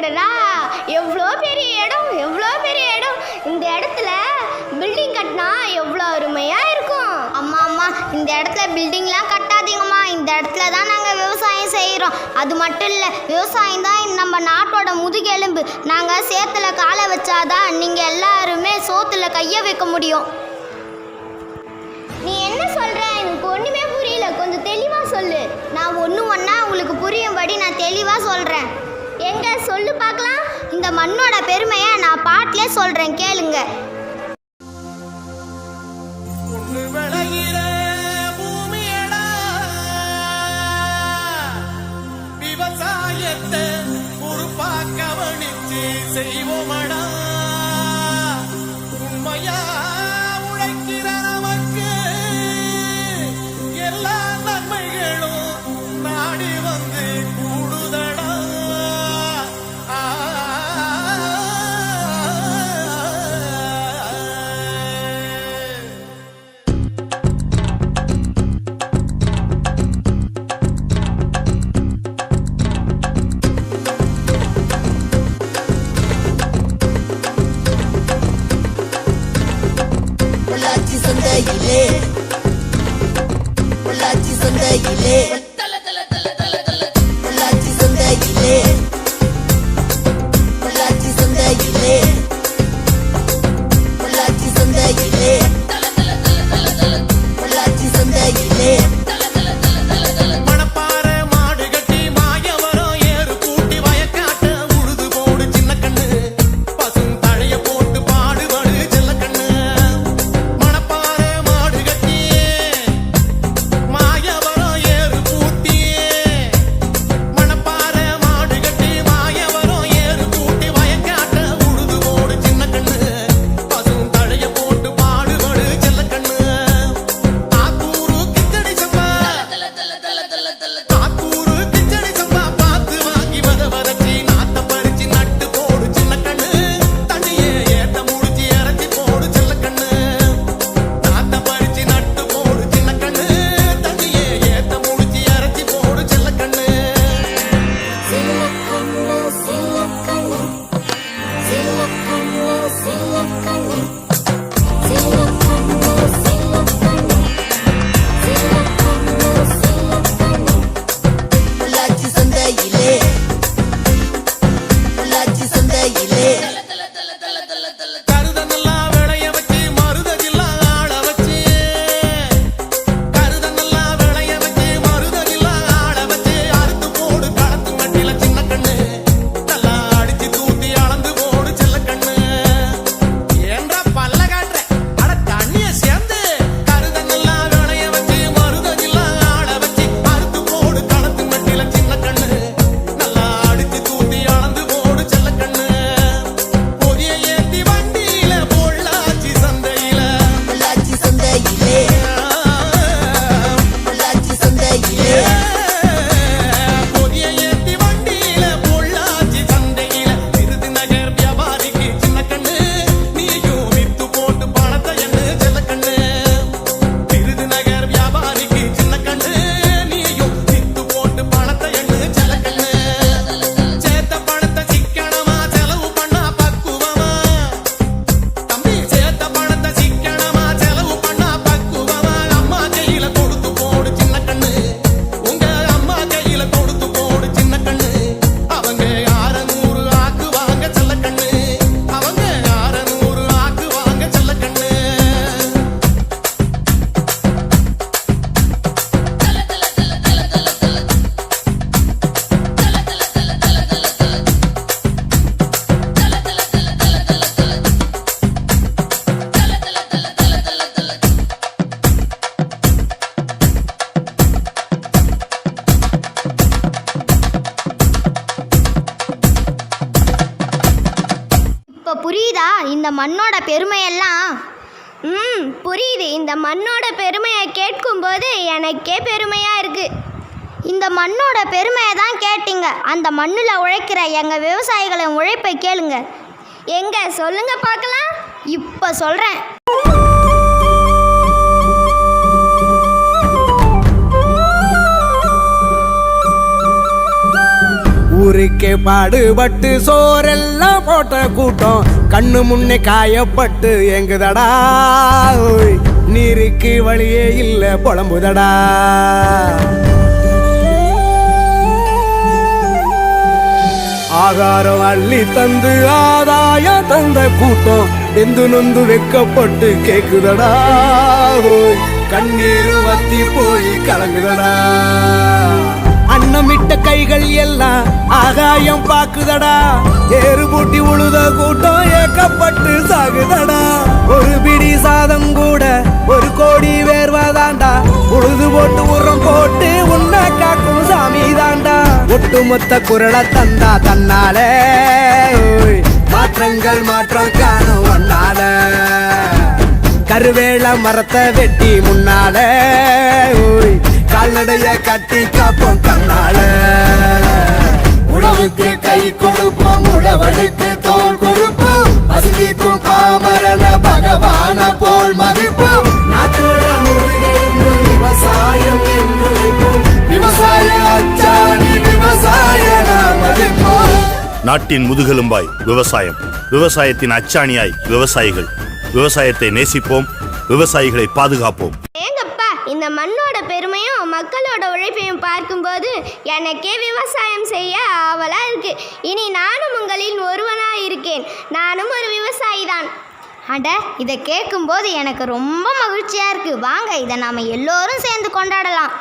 அடடா, எவ்வளோ பெரிய இடம், எவ்வளோ பெரிய இடம். இந்த இடத்துல பில்டிங் கட்டினா எவ்வளோ அருமையாக இருக்கும். அம்மா அம்மா, இந்த இடத்துல பில்டிங்லாம் கட்டாதீங்கம்மா. இந்த இடத்துல தான் நாங்கள் விவசாயம் செய்கிறோம். அது மட்டும் இல்லை, விவசாயம் தான் நம்ம நாட்டோட முதுகெலும்பு. நாங்கள் சேத்துல காலை வச்சாதான் நீங்கள் எல்லாருமே சோத்துல கையை வைக்க முடியும். நீ என்ன சொல்கிற? எனக்கு ஒன்றுமே புரியல. கொஞ்சம் தெளிவாக சொல்லு. நான் ஒன்றா உங்களுக்கு புரியும்படி நான் தெளிவாக சொல்கிறேன். எங்க சொல்லு பார்க்கலாம். இந்த மண்ணோட பெருமையை நான் பாட்டிலே சொல்கிறேன், கேளுங்க. விவசாயத்தை ஒரு பாக்கவனிச்சு செய்வோமடா. உண்மையா உழைக்கிற நமக்கு எல்லா நன்மைகளும் நாடி வந்து கூடுதடா. பொள்ளாச்சி சந்தையிலே பொள்ளாச்சி சந்தையிலே பொள்ளாச்சி சந்தையிலே பொள்ளாச்சி சந்தையிலே பொள்ளாச்சி சந்தையிலே மணப்பாறை மாடு கட்டி மாயவரம் ஏறு கூட்டி வயக்காட்ட உழுது போடு சின்ன கண்ணு. பசும் தழைய போட்டு பாடுபடு செல்ல கண்ணு. மணப்பாறை மாடு கட்டி மாயவரம் ஏறு கூட்டி மணப்பாறை மாடு கட்டி மாயவரம் ஏறு கூட்டி வயக்காட்ட உழுது போடு சின்ன கண்ணு. பசும் தழைய போட்டு பாடுபடு செல்ல கண்ணு. ஆத்தூரு கிச்சடி சம்பா ஆத்தூரு கிச்சடி சம்பா பார்த்து வாங்கி வதச்சி நாத்த பறிச்சு நட்டு போடு சின்ன கண்ணு. தண்ணியே ஏத்த முடிச்சு இறச்சி போடு செல்ல கண்ணு. நாத்த பறிச்சு நட்டு போடு சின்ன கண்ணு. தண்ணியே ஏத்த முடிச்சு இறச்சி போடு செல்ல கண்ணு. பொள்ளாச்சி சந்தையிலே பொள்ளாச்சி சந்தையிலே கருதனெல்லாம் விளைய வச்சு மருதகில்லாம் ஆள வச்சு கருதனெல்லாம் விளைய வச்சு மருதகில்லாம் ஆள வச்சு அறுத்து போடு களத்து மட்டில சின்ன கண்ணு. நல்லா அடிச்சு தூத்தி அளந்து போடு செல்ல கண்ணு. ஏன்றா பல்ல காட்டுற அட தண்ணிய சேர்ந்து கருதனெல்லாம் விளைய வச்சு மருதகில்லாம் ஆள வச்சு அறுத்து போடு களத்து மட்டில சின்ன கண்ணு. நல்லா அடிச்சு தூத்தி அளந்து போடு செல்ல கண்ணு. பொதிய ஏத்தி வண்டியில பொள்ளாச்சி சந்தையில பொள்ளாச்சி சந்தையிலே பொள்ளாச்சி சந்தையிலே பொதிய ஏத்தி வண்டியில பொள்ளாச்சி சந்தையில விருதுநகர் வியாபாரிக்கு சின்ன கண்ணு. நீயும் வித்து போட்டு பணத்தை எண்ணு செல்ல கண்ணு. விருதுநகர் வியாபாரிக்கு சின்ன கண்ணு. நீயும் வித்து போட்டு பணத்தை எண்ணு செல்ல கண்ணு. சேர்த்த பணத்தை சிக்கனமா செலவு பண்ணா பக்குவமா. தம்பி சேர்த்த பணத்தை சிக்கனமா செலவு பண்ணா பக்குவமா. அம்மா கையில கொடுத்து போடு சின்ன கண்ணு. உங்க அம்மா கையில கொடுத்து போடு சின்ன கண்ணு. அவங்க 600 ஆக்குவாங்க செல்ல கண்ணு. அவங்க 600 ஆக்குவாங்க செல்ல கண்ணு. இப்போ புரியுதா இந்த மண்ணோட பெருமையெல்லாம்? புரியுது. இந்த மண்ணோட பெருமையை கேட்கும்போது எனக்கே பெருமையாக இருக்குது. இந்த மண்ணோட பெருமையை தான் கேட்டீங்க. அந்த மண்ணில் உழைக்கிற எங்கள் விவசாயிகளின் உழைப்பை கேளுங்க. எங்க சொல்லுங்க பார்க்கலாம். இப்போ சொல்கிறேன். ஊருக்கே பாடுபட்டு சோரெல்லாம் போட்ட கூட்டம் கண்ணு முன்னே காயப்பட்டு எங்குதடா ஓய், நீருக்கு வழியே இல்ல புலம்புதடா. ஆகாரம் அள்ளி தந்து ஆதாயம் தந்த கூட்டம் வெந்து நொந்து வெக்கப்பட்டு கேக்குதடா ஓய், கண்ணீர் வத்தி போய் கலங்குதடா. அன்னமிட்ட கைகள் எல்லாம் ஆகாயம் பாக்குதடா, ஏறு பூட்டி உழுத கூட்டம் ஏக்கப்பட்டு சாகுதடா. ஒரு பிடி சாதம் கூட ஒரு கோடி வேர்வாதாண்டா, உழுது போட்டு உரம் போட்டு உன்னை காக்கும் சாமி தாண்டா. ஒட்டுமொத்த குரலை தந்தா தன்னாலே ஓய், மாற்றங்கள் மாற்றம் காணும் ஒன்னால. கருவேல மரத்தை வெட்டி முன்னாலே ஓய், கால்நடைய கட்டி காப்போம் கண்ணால. உணவுக்கு கை கொடுப்போம், உழவனுக்கு தோல் கொடுப்போம், பசிக்கும் பாமரன பகவான போல் மதிப்போம். நாட்டோட முருகேந்து விவசாயம் என்று வைப்போம், விவசாய அச்சாணி விவசாய நாம் மதிப்போம். நாட்டின் முதுகெலும்பாய் விவசாயம், விவசாயத்தின் அச்சாணியாய் விவசாயிகள். விவசாயத்தை நேசிப்போம், விவசாயிகளை பாதுகாப்போம். ஏங்கப்பா, இந்த மண்ணோட பெருமையும் மக்களோட உழைப்பையும் பார்க்கும்போது எனக்கே விவசாயம் செய்ய ஆவலா இருக்கு. இனி நானும் உங்களில் ஒருவனா இருக்கேன். நானும் ஒரு விவசாயி தான். அட, இதை கேட்கும்போது எனக்கு ரொம்ப மகிழ்ச்சியா இருக்கு. வாங்க, இதை நாம எல்லோரும் சேர்ந்து கொண்டாடலாம்.